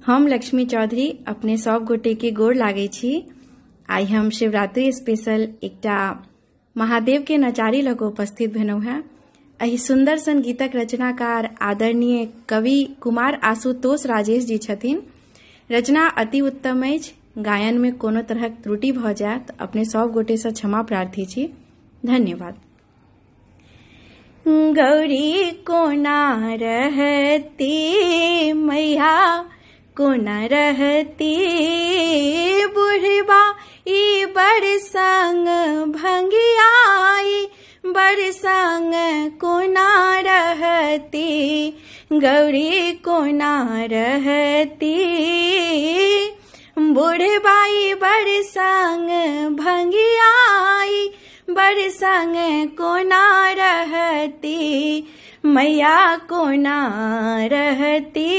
हम लक्ष्मी चौधरी अपने सब गोटे के गोड़ लागे छी। आई हम शिवरात्रि स्पेशल एकटा महादेव के नचारी लग उपस्थित भेलहुँ हैं। एहि सुंदर सन गीतक रचनाकार आदरणीय कवि कुमार आशुतोष राजेश जी छथिन। रचना अति उत्तम अछि। गायन में कोनो तरहक त्रुटि भ जायत अपने सब गोटे से क्षमा प्रार्थी छी। धन्यवाद। गौरी कोना रहती मैया कोना रहती, बुढ़बा ई बड़ संग भंगियाई बड़ संग कोना रहती, गौरी कोना रहती, बुढ़बाई बड़ संग भंगियाई बड़ संग कोना रहती, मैया कोना रहती।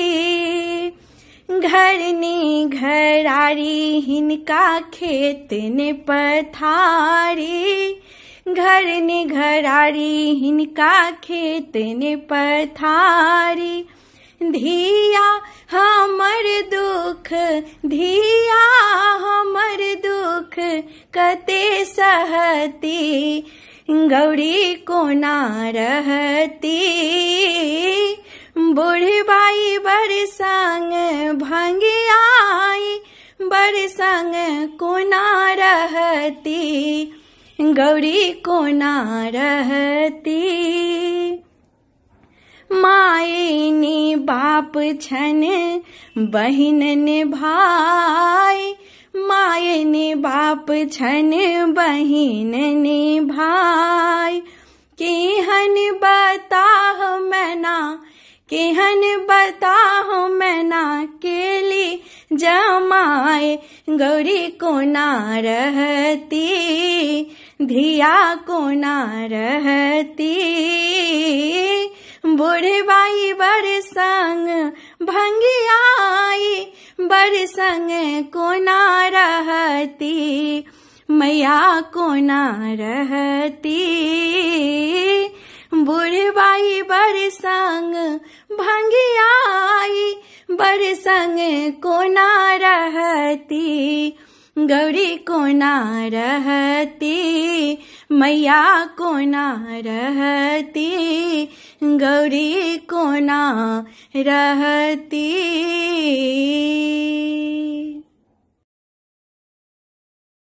घरनी घरारी हिनका खेत ने पथारी, घरनी घरारी हिनका खेत ने पथारी, धिया हमर दुख धिया हमर दुख कते सहती, गौरी कोना रहती, बुढ़बाई बड़ संग भंगियाई बड़ संग कोना रहती, गौरी कोना रहती। माए ने बाप छन बहिन ने भाई, माए ने बाप छन बहिन ने भाई, केहन बताह मैना केहन बताह मैना केली जमाए, गौरी कोना रहती, धिया कोना रहती, बुढ़बाई बड़ संग भंगियाई बड़ संग कोना रहती, मैया कोना रहती, बुढ़बाई बड़ संग भंगियाई बड़ संग कोना रहती, गौरी कोना रहती, मैया कोना रहती, गौरी कोना रहती।